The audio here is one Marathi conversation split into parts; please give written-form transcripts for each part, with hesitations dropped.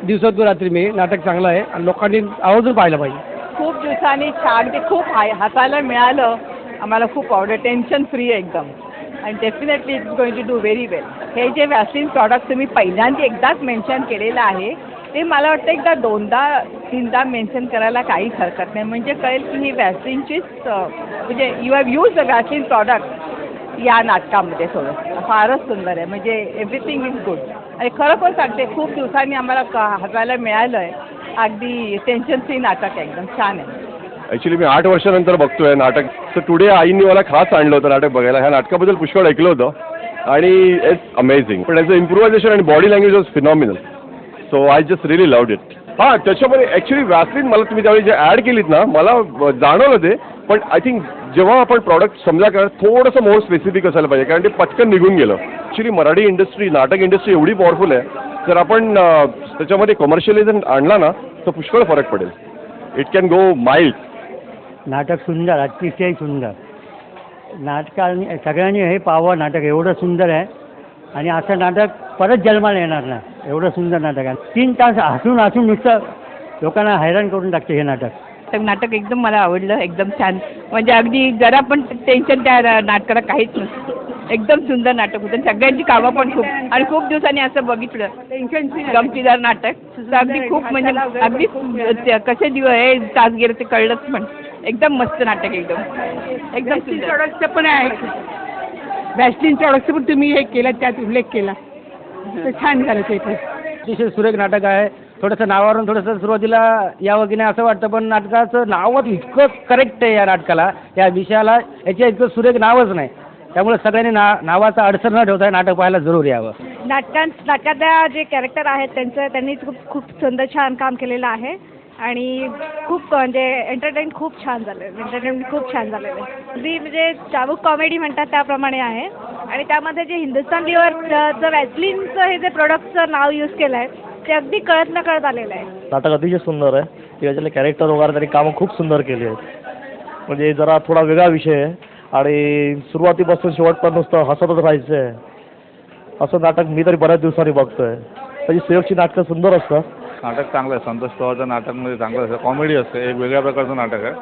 दिवसातून रात्री मी नाटक चांगलं आहे आणि लोकांनी आवर्जून पाहायला पाहिजे. खूप दिवसांनी छान ते खूप हसायला मिळालं. आम्हाला खूप आवडलं. टेन्शन फ्री एकदम आणि definitely it's going to do very well. हे जे वॅक्सिन प्रॉडक्ट तुम्ही पहिल्यांदा एकदाच मेन्शन केलेलं आहे ते मला वाटतं एकदा दोनदा तीनदा मेन्शन करायला काहीच हरकत नाही. म्हणजे कळेल की ही वॅक्सिनचीच म्हणजे you have use the vaccine product या नाटकामध्ये. थोडं फारच सुंदर आहे. म्हणजे एव्हरीथिंग इज गुड आणि खरोखर सांगते खूप दिवसांनी आम्हाला हसायला मिळालं आहे. अगदी टेन्शन फ्री नाटक आहे. एकदम छान आहे. ॲक्च्युली मी 8 वर्षानंतर बघतोय नाटक. सो टुडे आईंनी मला खास आणलं होतं नाटक बघायला. ह्या नाटकाबद्दल पुष्कळ ऐकलं होतं आणि इट्स अमेझिंग. पण याचं इम्प्रुव्हायझेशन आणि body language was phenomenal. So I just really loved it. हां, त्याच्यामध्ये ॲक्च्युली वॅक्सिन मला तुम्ही त्यावेळी जे ॲड केलीत ना मला जाणवलं ते. पण आय थिंक जेव्हा आपण प्रॉडक्ट समजा करा थोडंसं मोर स्पेसिफिक असायला पाहिजे कारण ते पटकन निघून गेलं. ॲक्च्युली मराठी इंडस्ट्री नाटक इंडस्ट्री एवढी पॉवरफुल आहे. जर आपण त्याच्यामध्ये कमर्शियलिझम आणला ना तर पुष्कळ फरक पडेल. It can go mild. नाटक सुंदर, अतिशय सुंदर नाटकाने सगळ्यांनी हे पाहावं. नाटक एवढं सुंदर आहे आणि असं नाटक परत जन्माला येणार नाही. एवढं सुंदर नाटक आहे. 3 तास हसून हसून नुसतं लोकांना हैराण करून टाकते हे नाटक. नाटक एकदम मला आवडलं. एकदम छान. म्हणजे अगदी जरा पण टेन्शन त्या नाटकाला काहीच नसतं. एकदम सुंदर नाटक होतं. सगळ्यांची कामं पण खूप आणि खूप दिवसांनी असं बघितलं टेन्शन गमतीदार नाटक. तर अगदी खूप म्हणजे अगदी कसे दिवस हे तास गेले ते कळलंच. पण एकदम मस्त नाटक. एकदम प्रॉडक्टचं पण आहे. वॅक्सिन प्रॉडक्टचं पण तुम्ही हे केलं त्यात उल्लेख केला तर छान झालं ते पण. अतिशय सुरेख नाटक आहे. थोडंसं नावावरून थोडंसं सुरुवातीला यावं की नाही असं वाटतं पण नाटकाचं नावच इतकं करेक्ट आहे या नाटकाला या विषयाला. याच्या इतकं सुरेख नावच नाही. त्यामुळे सगळ्यांनी नावाचा अडसर न ठेवता नाटक पाहायला जरूर यावं. नाटकातल्या जे कॅरेक्टर आहेत त्यांनी खूप सुंदर छान काम केलेलं आहे आणि खूप म्हणजे एंटरटेन खूप छान झालेलं आहे. अगदी म्हणजे चाबूक कॉमेडी म्हणतात त्याप्रमाणे आहे आणि त्यामध्ये जे हिंदुस्तान लिव्हरचं वॅसलिनचं हे जे प्रोडक्टचं नाव यूज केलं आहे ते अगदी कळत न कळत आलेलं आहे. नाटक अतिशय सुंदर आहे. त्याच्यातले कॅरेक्टर वगैरे त्यांनी कामं खूप सुंदर केली आहेत. म्हणजे जरा थोडा वेगळा विषय आहे आणि सुरुवातीपासून शेवटपर्यंत नुसतं हसतच राहायचं आहे असं नाटक मी तरी बऱ्याच दिवसांनी बघतोय. त्याची शेवटची नाटकं सुंदर असतात. नाटक चांगलं आहे. संतोष पवारचं नाटकमध्ये चांगलं असतं. कॉमेडी असते. एक वेगळ्या प्रकारचं नाटक आहे.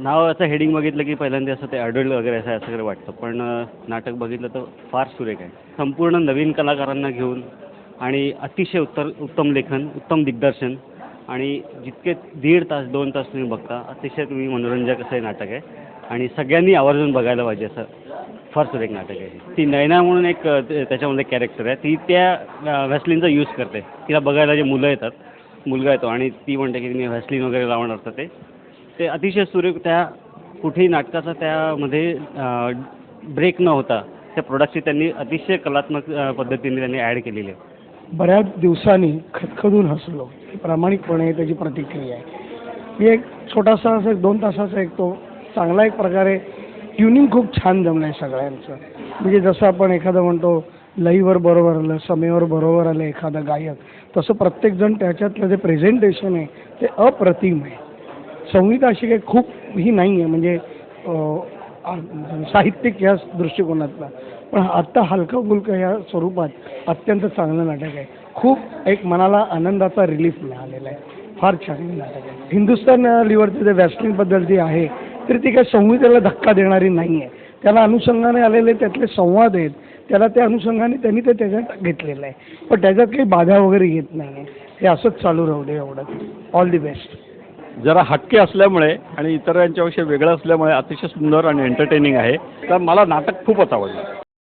नावाचं हेडिंग बघितलं की पहिल्यांदा असं ते अडल्ट वगैरे असं वगैरे वाटतं पण नाटक बघितलं तर फार सुरेख आहे. संपूर्ण नवीन कलाकारांना घेऊन आणि अतिशय उत्तम लेखन उत्तम दिग्दर्शन आणि जितके 1.5 तास 2 तास तुम्ही बघता अतिशय तुम्ही मनोरंजक असं हे नाटक आहे आणि सगळ्यांनी आवर्जून बघायला पाहिजे. असं फार सुरेख नाटक आहे. ती नैना म्हणून एक त्याच्यामध्ये कॅरेक्टर आहे. ती त्या व्हॅसलिनचा यूज करते. तिला बघायला जे मुलगा येतो आणि ती म्हणते की मी व्हॅसलिन वगैरे लावणार तर ते अतिशय सुरेख त्या कुठेही नाटकाचा त्यामध्ये ब्रेक न होता त्या प्रोडक्टची त्यांनी अतिशय कलात्मक पद्धतीने त्यांनी ॲड केलेली आहे. बऱ्याच दिवसांनी खदखदून हसलो प्रामाणिकपणे त्याची प्रतिक्रिया आहे. मी एक छोटासा असं 2 तासाचा एक तो चांगला एक प्रकारे ट्युनिंग खूप छान जमलं आहे सगळ्यांचं. म्हणजे जसं आपण एखादं म्हणतो लईवर बरोबर आलं समेवर बरोबर आलं एखादा गायक तसं प्रत्येकजण त्याच्यातलं जे प्रेझेंटेशन आहे ते अप्रतिम आहे. संगीत अशी काही खूप ही नाही आहे म्हणजे साहित्यिक या दृष्टिकोनातला पण आत्ता हलका फुलका या स्वरूपात अत्यंत चांगलं नाटक आहे. खूप एक मनाला आनंदाचा रिलीफ मिळालेला आहे. फार छान नाटक आहे. हिंदुस्तान लिव्हरचं जे वॅसलिनबद्दल जी आहे तर ती काही संहितेला धक्का देणारी नाही आहे. त्याला अनुषंगाने आलेले त्यातले संवाद आहेत त्याला त्या अनुषंगाने त्यांनी ते त्याच्यात घेतलेलं आहे पण त्याच्यात काही बाधा वगैरे येत नाही आहे. हे असंच चालू राहू दे एवढं. All the best. जरा हटके असल्यामुळे आणि इतरांच्यापेक्षा वेगळं असल्यामुळे अतिशय सुंदर आणि एंटरटेनिंग आहे. तर मला नाटक खूपच आवडलं.